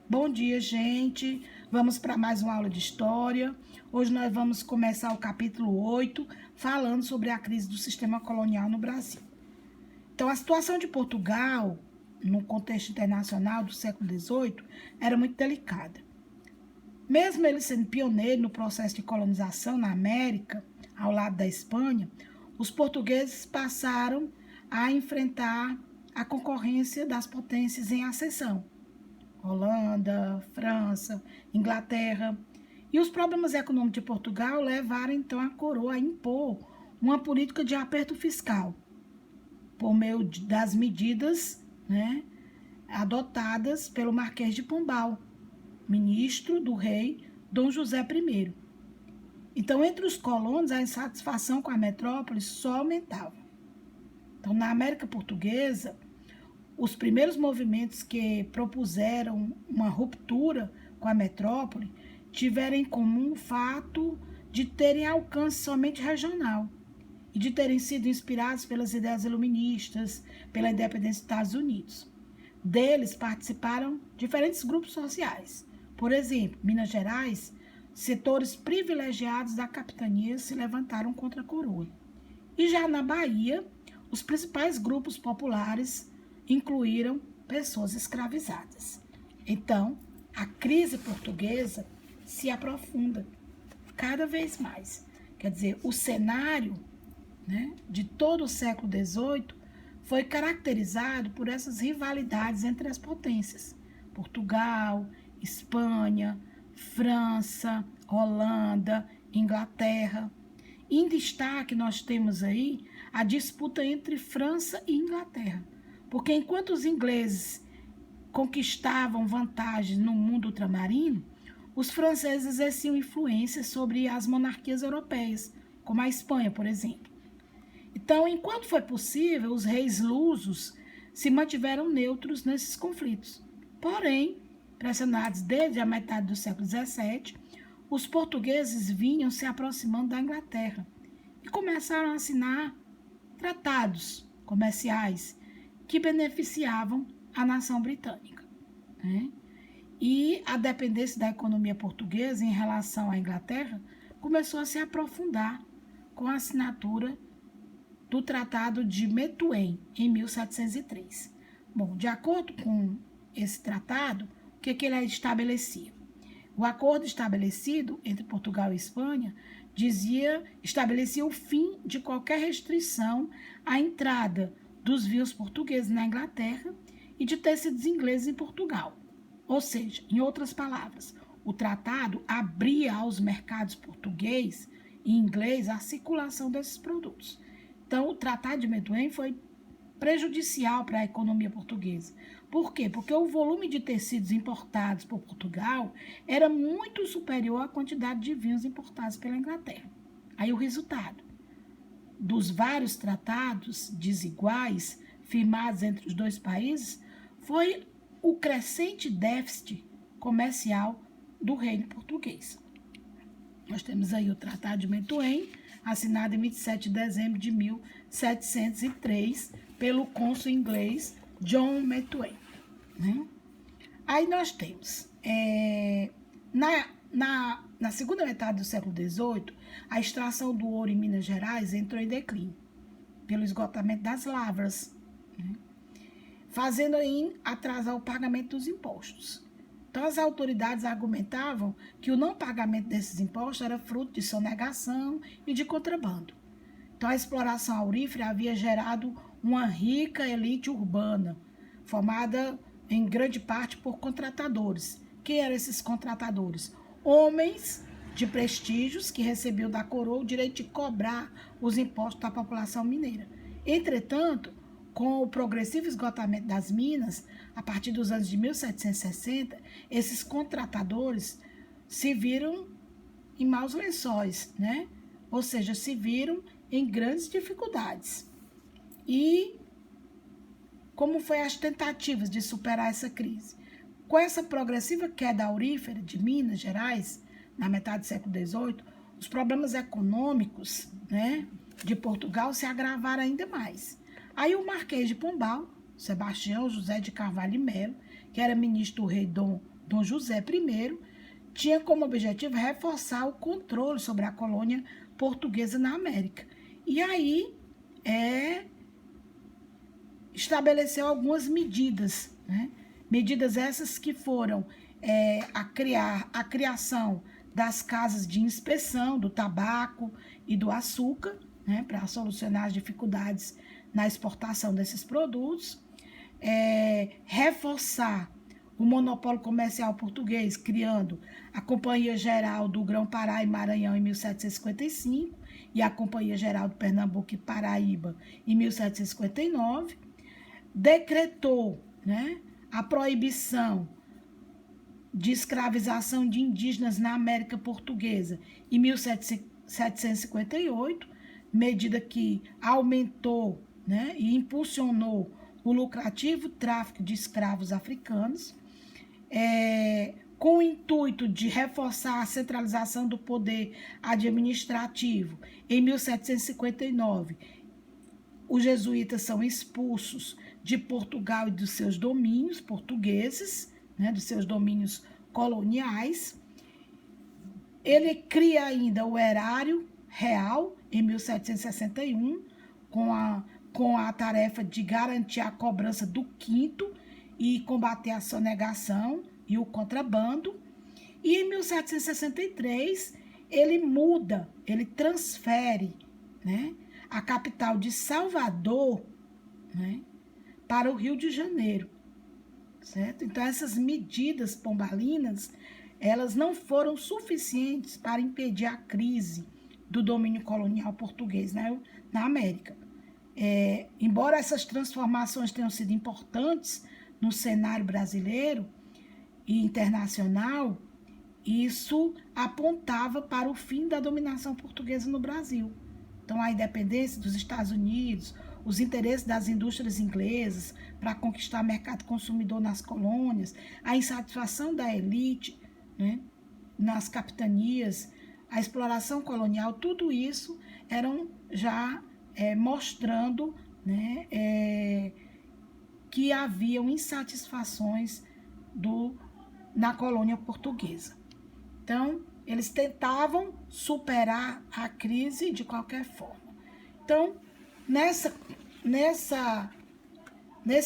Bom dia, gente. Vamos para mais uma aula de história. Hoje nós vamos começar o capítulo 8, falando sobre a crise do sistema colonial no Brasil. Então, a situação de Portugal, no contexto internacional do século XVIII, era muito delicada. Mesmo ele sendo pioneiro no processo de colonização na América, ao lado da Espanha, os portugueses passaram a enfrentar a concorrência das potências em ascensão. Holanda, França, Inglaterra. E os problemas econômicos de Portugal levaram então a coroa a impor uma política de aperto fiscal por meio das medidas, adotadas pelo Marquês de Pombal, ministro do rei Dom José I. Então, entre os colonos, a insatisfação com a metrópole só aumentava. Então, na América Portuguesa, os primeiros movimentos que propuseram uma ruptura com a metrópole tiveram em comum o fato de terem alcance somente regional e de terem sido inspirados pelas ideias iluministas, pela independência dos Estados Unidos. Deles participaram diferentes grupos sociais. Por exemplo, Minas Gerais, setores privilegiados da capitania se levantaram contra a coroa. E já na Bahia, os principais grupos populares incluíram pessoas escravizadas. Então, a crise portuguesa se aprofunda cada vez mais. Quer dizer, o cenário de todo o século XVIII foi caracterizado por essas rivalidades entre as potências. Portugal, Espanha, França, Holanda, Inglaterra. Em destaque, nós temos aí a disputa entre França e Inglaterra. Porque enquanto os ingleses conquistavam vantagens no mundo ultramarino, os franceses exerciam influência sobre as monarquias europeias, como a Espanha, por exemplo. Então, enquanto foi possível, os reis lusos se mantiveram neutros nesses conflitos. Porém, pressionados desde a metade do século XVII, os portugueses vinham se aproximando da Inglaterra e começaram a assinar tratados comerciais que beneficiavam a nação britânica. E a dependência da economia portuguesa em relação à Inglaterra começou a se aprofundar com a assinatura do Tratado de Methuen, em 1703. Bom, de acordo com esse tratado, o que ele estabelecia? O acordo estabelecido entre Portugal e Espanha estabelecia o fim de qualquer restrição à entrada dos vinhos portugueses na Inglaterra e de tecidos ingleses em Portugal. Ou seja, em outras palavras, o tratado abria aos mercados português e inglês a circulação desses produtos. Então, o Tratado de Methuen foi prejudicial para a economia portuguesa. Por quê? Porque o volume de tecidos importados por Portugal era muito superior à quantidade de vinhos importados pela Inglaterra. Aí o resultado dos vários tratados desiguais firmados entre os dois países foi o crescente déficit comercial do reino português. Nós temos aí o Tratado de Methuen, assinado em 27 de dezembro de 1703 pelo cônsul inglês John Methuen. Aí nós temos, na segunda metade do século XVIII, a extração do ouro em Minas Gerais entrou em declínio, pelo esgotamento das lavras, fazendo aí atrasar o pagamento dos impostos. Então, as autoridades argumentavam que o não pagamento desses impostos era fruto de sonegação e de contrabando. Então, a exploração aurífera havia gerado uma rica elite urbana, formada em grande parte por contratadores. Quem eram esses contratadores? Homens de prestígios que recebiam da coroa o direito de cobrar os impostos da população mineira. Entretanto, com o progressivo esgotamento das minas, a partir dos anos de 1760, esses contratadores se viram em maus lençóis, Ou seja, se viram em grandes dificuldades. E como foi as tentativas de superar essa crise? Com essa progressiva queda aurífera de Minas Gerais, na metade do século XVIII, os problemas econômicos, de Portugal se agravaram ainda mais. Aí o Marquês de Pombal, Sebastião José de Carvalho e Melo, que era ministro do rei Dom Dom José I, tinha como objetivo reforçar o controle sobre a colônia portuguesa na América. E aí, estabeleceu algumas medidas, né? Medidas essas que foram a criação das casas de inspeção do tabaco e do açúcar, né, para solucionar as dificuldades na exportação desses produtos, reforçar o monopólio comercial português, criando a Companhia Geral do Grão-Pará e Maranhão em 1755 e a Companhia Geral do Pernambuco e Paraíba em 1759, decretou, né, a proibição de escravização de indígenas na América Portuguesa em 1758, medida que aumentou, né, e impulsionou o lucrativo tráfico de escravos africanos, com o intuito de reforçar a centralização do poder administrativo. Em 1759, os jesuítas são expulsos de Portugal e dos seus domínios portugueses, né, dos seus domínios coloniais. Ele cria ainda o Erário Real, em 1761, com a tarefa de garantir a cobrança do quinto e combater a sonegação e o contrabando. E em 1763, ele transfere, né, a capital de Salvador, né, para o Rio de Janeiro, certo? Então, essas medidas pombalinas, elas não foram suficientes para impedir a crise do domínio colonial português, né, na América. Embora essas transformações tenham sido importantes no cenário brasileiro e internacional, isso apontava para o fim da dominação portuguesa no Brasil. Então, a independência dos Estados Unidos, os interesses das indústrias inglesas para conquistar mercado consumidor nas colônias, a insatisfação da elite, né, nas capitanias, a exploração colonial, tudo isso eram já mostrando, né, que haviam insatisfações na colônia portuguesa. Então, eles tentavam superar a crise de qualquer forma. Então, nesse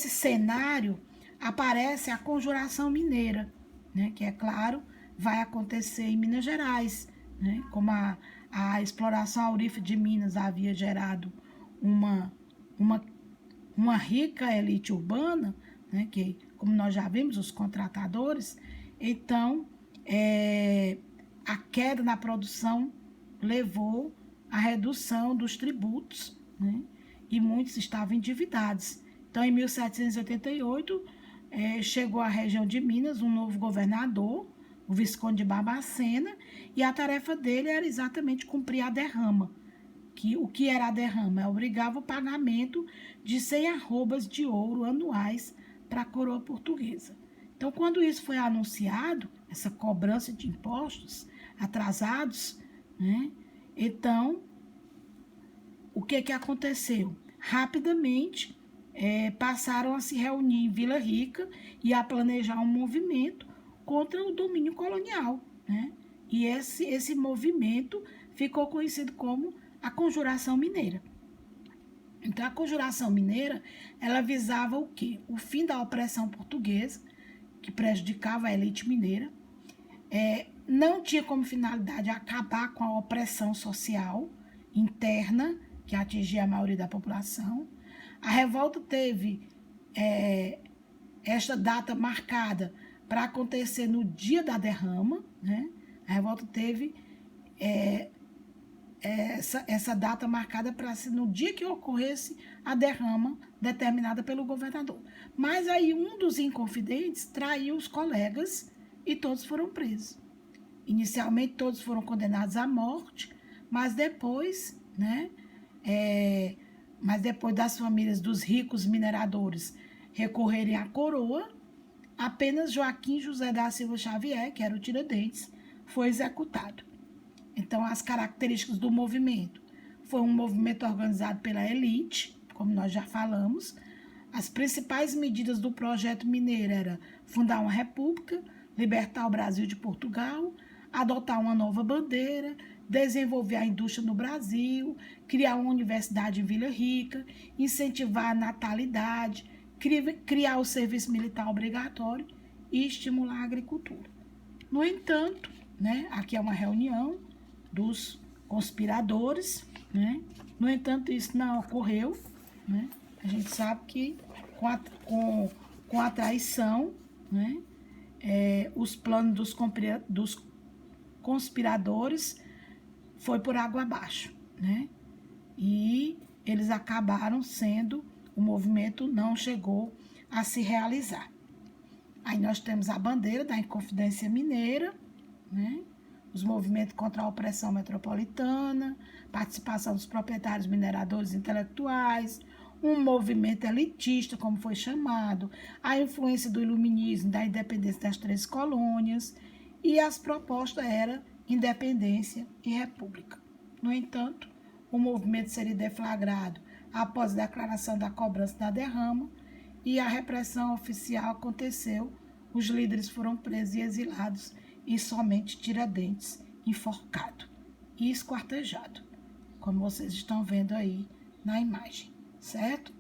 cenário, aparece a Conjuração Mineira, né, que, é claro, vai acontecer em Minas Gerais, né, como a exploração aurífera de Minas havia gerado uma rica elite urbana, né, que, como nós já vimos, os contratadores. Então, a queda na produção levou à redução dos tributos, né, e muitos estavam endividados. Então, em 1788, chegou à região de Minas um novo governador, o Visconde de Barbacena, e a tarefa dele era exatamente cumprir a derrama. O que era a derrama? Obrigava o pagamento de 100 arrobas de ouro anuais para a coroa portuguesa. Então, quando isso foi anunciado, essa cobrança de impostos atrasados, né, então, o que aconteceu? Rapidamente, passaram a se reunir em Vila Rica e a planejar um movimento contra o domínio colonial, né? E esse movimento ficou conhecido como a Conjuração Mineira. Então, a Conjuração Mineira, ela visava o quê? O fim da opressão portuguesa, que prejudicava a elite mineira. Não tinha como finalidade acabar com a opressão social interna, que atingia a maioria da população. A revolta teve esta data marcada para acontecer no dia da derrama, né? A revolta teve essa data marcada para ser no dia que ocorresse a derrama determinada pelo governador. Mas aí um dos inconfidentes traiu os colegas e todos foram presos. Inicialmente todos foram condenados à morte, mas depois, né, mas depois das famílias dos ricos mineradores recorrerem à coroa, apenas Joaquim José da Silva Xavier, que era o Tiradentes, foi executado. Então, as características do movimento. Foi um movimento organizado pela elite, como nós já falamos. As principais medidas do projeto mineiro eram fundar uma república, libertar o Brasil de Portugal, adotar uma nova bandeira, desenvolver a indústria no Brasil, criar uma universidade em Vila Rica, incentivar a natalidade, criar o serviço militar obrigatório e estimular a agricultura. No entanto, né, aqui é uma reunião dos conspiradores, né? No entanto, isso não ocorreu, né? A gente sabe que com a traição, né, os planos dos conspiradores foi por água abaixo, né? E eles acabaram sendo, o movimento não chegou a se realizar. Aí nós temos a bandeira da Inconfidência Mineira, né? Os movimentos contra a opressão metropolitana, participação dos proprietários mineradores intelectuais, um movimento elitista, como foi chamado, a influência do iluminismo, da independência das 3 colônias, e as propostas eram independência e república. No entanto, o movimento seria deflagrado após a declaração da cobrança da derrama e a repressão oficial aconteceu, os líderes foram presos e exilados e somente Tiradentes enforcado e esquartejado, como vocês estão vendo aí na imagem, certo?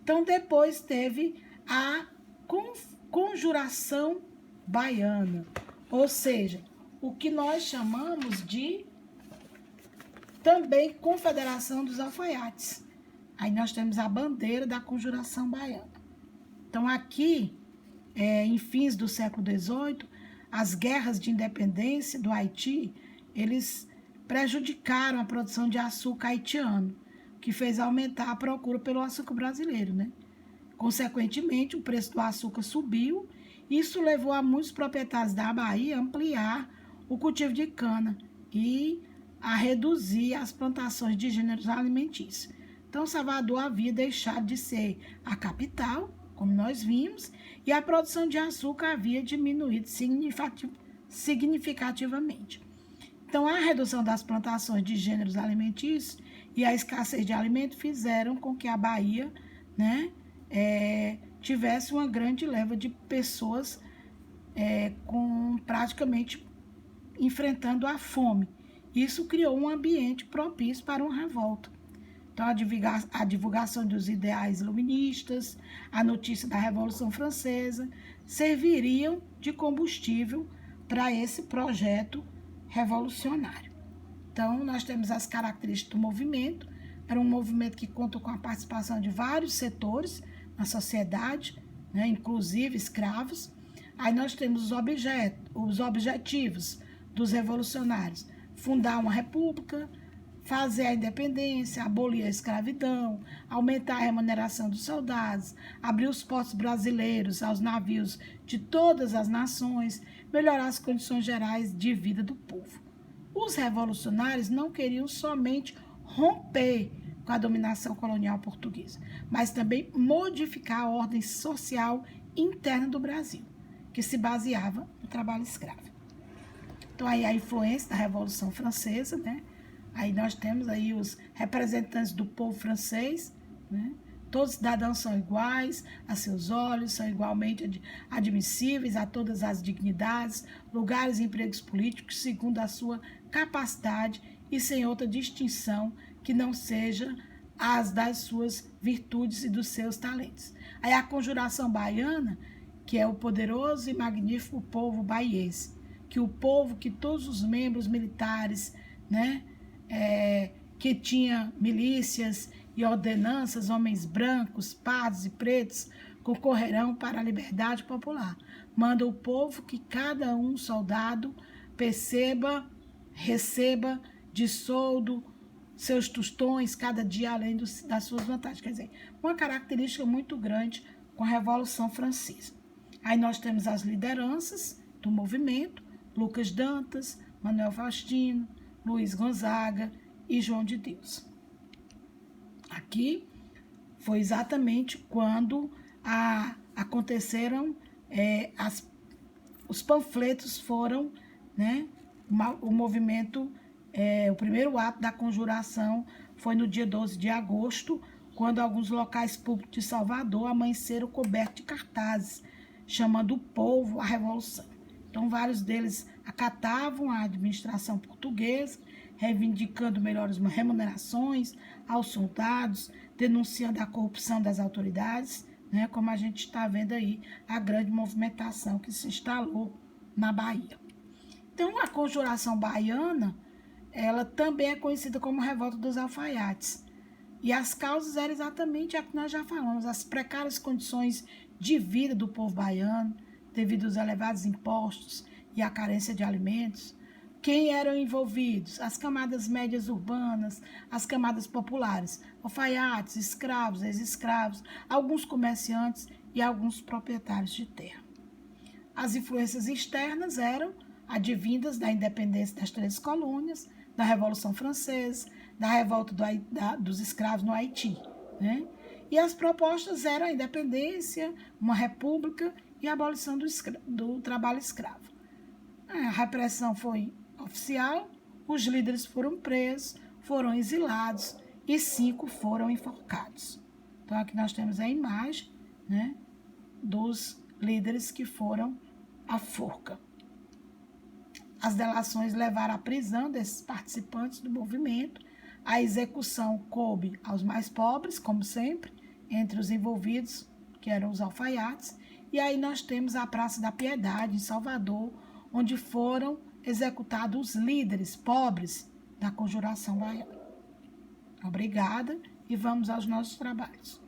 Então, depois teve a Conjuração Baiana, ou seja, o que nós chamamos de também Confederação dos Alfaiates. Aí nós temos a bandeira da Conjuração Baiana. Então, aqui, em fins do século XVIII, as guerras de independência do Haiti, eles prejudicaram a produção de açúcar haitiano, que fez aumentar a procura pelo açúcar brasileiro, né? Consequentemente, o preço do açúcar subiu. Isso levou a muitos proprietários da Bahia a ampliar o cultivo de cana e a reduzir as plantações de gêneros alimentícios. Então, Salvador havia deixado de ser a capital, como nós vimos, e a produção de açúcar havia diminuído significativamente. Então, a redução das plantações de gêneros alimentícios e a escassez de alimento fizeram com que a Bahia, né, tivesse uma grande leva de pessoas praticamente enfrentando a fome. Isso criou um ambiente propício para uma revolta. Então, a divulgação dos ideais iluministas, a notícia da Revolução Francesa, serviriam de combustível para esse projeto revolucionário. Então, nós temos as características do movimento. Era um movimento que contou com a participação de vários setores na sociedade, né, inclusive escravos. Aí nós temos os objetivos dos revolucionários: fundar uma república, fazer a independência, abolir a escravidão, aumentar a remuneração dos soldados, abrir os portos brasileiros aos navios de todas as nações, melhorar as condições gerais de vida do povo. Os revolucionários não queriam somente romper com a dominação colonial portuguesa, mas também modificar a ordem social interna do Brasil, que se baseava no trabalho escravo. Então, aí a influência da Revolução Francesa, né? Aí nós temos aí os representantes do povo francês, né? Todos os cidadãos são iguais a seus olhos, são igualmente admissíveis a todas as dignidades, lugares e empregos políticos, segundo a sua capacidade e sem outra distinção que não seja as das suas virtudes e dos seus talentos. Aí a Conjuração Baiana, que é o poderoso e magnífico povo baiense, que o povo, que todos os membros militares, né, que tinha milícias e ordenanças, homens brancos, pardos e pretos, concorrerão para a liberdade popular. Manda o povo que cada um soldado receba de soldo seus tostões cada dia além das suas vantagens. Quer dizer, uma característica muito grande com a Revolução Francesa. Aí nós temos as lideranças do movimento: Lucas Dantas, Manuel Faustino, Luiz Gonzaga e João de Deus. Aqui foi exatamente quando aconteceram, os panfletos foram, né, o movimento, o primeiro ato da conjuração foi no dia 12 de agosto, quando alguns locais públicos de Salvador amanheceram cobertos de cartazes, chamando o povo à revolução. Então, vários deles acatavam a administração portuguesa, reivindicando melhores remunerações aos soldados, denunciando a corrupção das autoridades, né, como a gente está vendo aí a grande movimentação que se instalou na Bahia. Então, a Conjuração Baiana, ela também é conhecida como Revolta dos Alfaiates. E as causas eram exatamente a que nós já falamos, as precárias condições de vida do povo baiano, devido aos elevados impostos e à carência de alimentos. Quem eram envolvidos? As camadas médias urbanas, as camadas populares, alfaiates, escravos, ex-escravos, alguns comerciantes e alguns proprietários de terra. As influências externas eram advindas da independência das 13 colônias, da Revolução Francesa, da revolta dos escravos no Haiti, né? E as propostas eram a independência, uma república e a abolição do trabalho escravo. A repressão foi oficial, os líderes foram presos, foram exilados e 5 foram enforcados. Então, aqui nós temos a imagem, né, dos líderes que foram à forca. As delações levaram à prisão desses participantes do movimento. A execução coube aos mais pobres, como sempre, entre os envolvidos, que eram os alfaiates. E aí nós temos a Praça da Piedade, em Salvador, onde foram executados os líderes pobres da Conjuração Baiana. Obrigada e vamos aos nossos trabalhos.